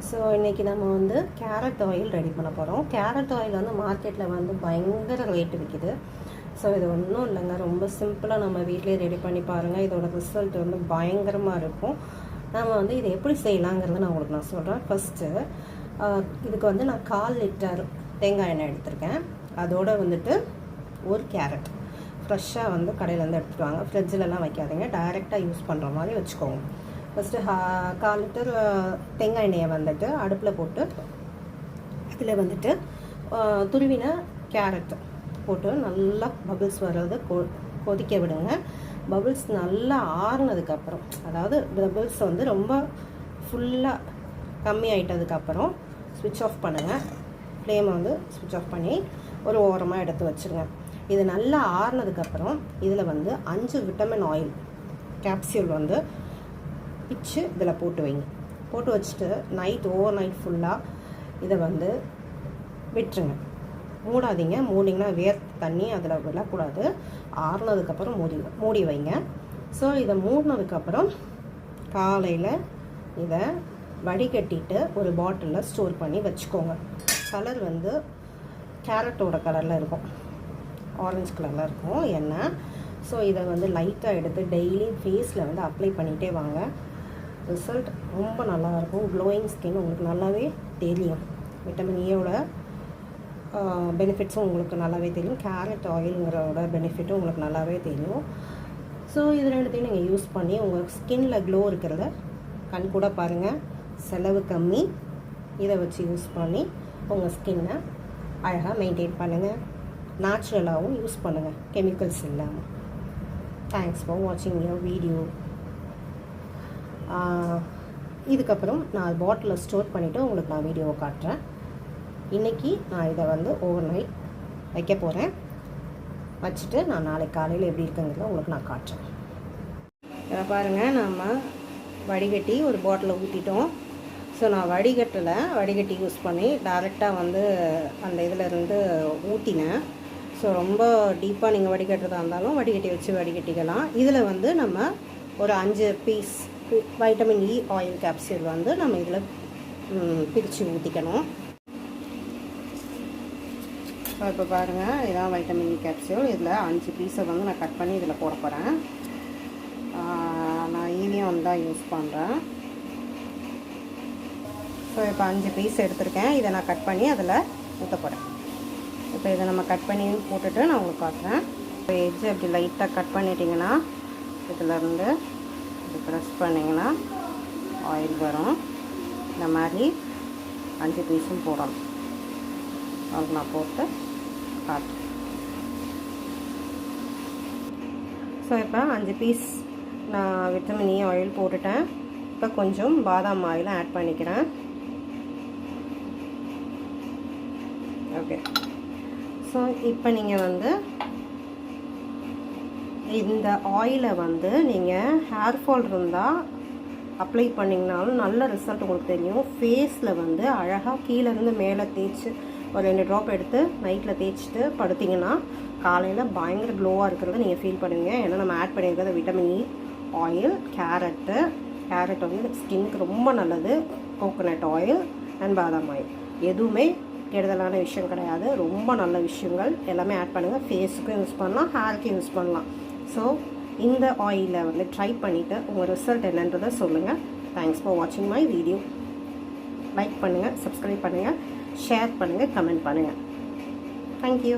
So இன்றைக்கி நம்ம வந்து கேரட் ஆயில் ரெடி பண்ண போகிறோம். கேரட் ஆயில் வந்து மார்க்கெட்டில் வந்து பயங்கர ரேட் விற்கிது. ஸோ இது ஒன்றும் இல்லைங்க, ரொம்ப சிம்பிளாக நம்ம வீட்டிலே ரெடி பண்ணி பாருங்கள். இதோட ரிசல்ட் வந்து பயங்கரமாக இருக்கும். நம்ம வந்து இதை எப்படி செய்யலாங்கிறத நான் உங்களுக்கு சொல்கிறேன். ஃபஸ்ட்டு இதுக்கு வந்து நான் 1/4 லிட்டர் தேங்காய் எண்ணெய் எடுத்திருக்கேன். அதோடு வந்துட்டு ஒரு கேரட் ஃப்ரெஷ்ஷாக வந்து கடையிலேருந்து எடுத்துகிட்டு வாங்க. ஃப்ரிட்ஜிலலாம் வைக்காதீங்க, டைரெக்டாக யூஸ் பண்ணுற மாதிரி வச்சுக்கோங்க. ஃபஸ்ட்டு 1/4 லிட்டர் தேங்காய் எண்ணெயை வந்துட்டு அடுப்பில் போட்டு இதில் வந்துட்டு துருவின கேரட் போட்டு நல்லா பபிள்ஸ் வர்றது கொதிக்க விடுங்க. பபிள்ஸ் நல்லா ஆறுனதுக்கப்புறம், அதாவது பபிள்ஸ் வந்து ரொம்ப ஃபுல்லாக கம்மி ஆகிட்டதுக்கப்புறம் ஸ்விட்ச் ஆஃப் பண்ணுங்கள். ஃப்ளேமை வந்து ஸ்விட்ச் ஆஃப் பண்ணி ஒரு ஓரமாக எடுத்து வச்சுருங்க. இது நல்லா ஆறுனதுக்கப்புறம் இதில் வந்து 5 விட்டமின் ஆயில் கேப்சியூல் வந்து பிச்சு இதில் போட்டு வைங்க. போட்டு வச்சுட்டு ஓவர் நைட் ஃபுல்லாக இதை வந்து விட்டுருங்க. மூடாதீங்க. மூடிங்கன்னா தண்ணி அதில் விடக்கூடாது. ஆறுனதுக்கப்புறம் மூடி வைங்க. ஸோ இதை மூடினதுக்கப்புறம் காலையில் இதை வடிகட்டிட்டு ஒரு பாட்டிலில் ஸ்டோர் பண்ணி வச்சுக்கோங்க. கலர் வந்து கேரட்டோட கலரில் இருக்கும், ஆரஞ்சு கலரில் இருக்கும் எண்ணெய். ஸோ இதை வந்து லைட்டாக எடுத்து டெய்லி ஃபேஸில் வந்து அப்ளை பண்ணிகிட்டே வாங்க. ரிசல்ட் ரொம்ப நல்லாயிருக்கும். க்ளோயிங் ஸ்கின் உங்களுக்கு நல்லாவே தெரியும். விட்டமின் ஏயோட பெனிஃபிட்ஸும் உங்களுக்கு நல்லாவே தெரியும். கேரட் ஆயிலுங்கிறோட பெனிஃபிட்டும் உங்களுக்கு நல்லாவே தெரியும். ஸோ இது ரெண்டுத்தையும் நீங்கள் யூஸ் பண்ணி உங்கள் ஸ்கின்னில் க்ளோ இருக்கிறத கண் கூட பாருங்கள். செலவு கம்மி. இதை வச்சு யூஸ் பண்ணி உங்கள் ஸ்கின்னை அழகாக மெயின்டைன் பண்ணுங்கள். நேச்சுரலாகவும் யூஸ் பண்ணுங்கள், கெமிக்கல்ஸ் இல்லாமல். தேங்க்ஸ் ஃபார் வாட்சிங் யுவர் வீடியோ. இதுக்கப்புறம் நான் பாட்டிலில் ஸ்டோர் பண்ணிவிட்டு உங்களுக்கு நான் வீடியோவை காட்டுறேன். இன்றைக்கி நான் இதை வந்து ஓவர் நைட் வைக்க போகிறேன். வச்சுட்டு நான் நாளைக்கு காலையில் எப்படி இருக்குங்கிறத உங்களுக்கு நான் காட்டுறேன். இதை பாருங்கள், நம்ம வடிகட்டி ஒரு பாட்டிலில் ஊற்றிட்டோம். ஸோ நான் வடிகட்டி யூஸ் பண்ணி டைரெக்டாக வந்து அந்த இதிலேருந்து ஊற்றினேன். ஸோ ரொம்ப டீப்பாக நீங்கள் வடிகட்டுறதா இருந்தாலும் வடிகட்டி வச்சு வடிகட்டிக்கலாம். இதில் வந்து நம்ம ஒரு 5 piece vitamin E oil capsule வந்து நம்ம இதில் பிரித்து ஊற்றிக்கணும். இப்போ பாருங்கள், இதான் வைட்டமின் இ கேப்சூல். இதில் 5 பீஸை வந்து நான் கட் பண்ணி இதில் போட போகிறேன். நான் ஈவியம் தான் யூஸ் பண்ணுறேன். ஸோ இப்போ 5 பீஸ் எடுத்திருக்கேன். இதை நான் கட் பண்ணி அதில் ஊற்ற போகிறேன். இப்போ இதை நம்ம கட் பண்ணி போட்டுட்டு நான் உங்களுக்கு காட்டுறேன். இப்போ எட்ஜ் அப்படி லைட்டாக கட் பண்ணிட்டிங்கன்னா இதிலேருந்து இது ப்ரெஸ் பண்ணிங்கன்னா ஆயில் வரும். இந்த மாதிரி 5 பீஸும் போடணும். அதுக்கு நான் போட்டு காட்டுறேன். ஸோ இப்போ 5 பீஸ் நான் விட்டமின் இ ஆயில் போட்டுட்டேன். இப்போ கொஞ்சம் பாதாம் ஆயிலும் ஆட் பண்ணிக்கிறேன். ஓகே. ஸோ இப்போ நீங்கள் வந்து இந்த ஆயிலை வந்து நீங்கள் ஹேர் ஃபால் இருந்தால் அப்ளை பண்ணிங்கனாலும் நல்ல ரிசல்ட் உங்களுக்கு தெரியும். ஃபேஸில் வந்து அழகாக கீழேருந்து மேலே தேய்ச்சி ஒரு 2 ட்ராப் எடுத்து நைட்டில் தேய்ச்சிட்டு படுத்திங்கன்னா காலையில் பயங்கர க்ளோவாக இருக்கிறத நீங்கள் ஃபீல் பண்ணுவீங்க. ஏன்னா நம்ம ஆட் பண்ணியிருக்கிறது விட்டமின் இ ஆயில், கேரட் வந்து ஸ்கின்னுக்கு ரொம்ப நல்லது. கோகோனட் ஆயில் அண்ட் பாதாம் ஆயில் எதுவுமே கெடுதலான விஷயம் கிடையாது. ரொம்ப நல்ல விஷயங்கள் எல்லாமே ஆட் பண்ணுங்கள். ஃபேஸுக்கும் யூஸ் பண்ணலாம், ஹேருக்கும் யூஸ் பண்ணலாம். ஸோ இந்த ஆயிலை வந்து ட்ரை பண்ணிவிட்டு உங்கள் ரிசல்ட் என்னன்றதை சொல்லுங்கள். தேங்க்ஸ் ஃபார் வாட்சிங் மை வீடியோ. லைக் பண்ணுங்கள், சப்ஸ்கிரைப் பண்ணுங்கள், ஷேர் பண்ணுங்கள், கமெண்ட் பண்ணுங்கள். தேங்க்யூ.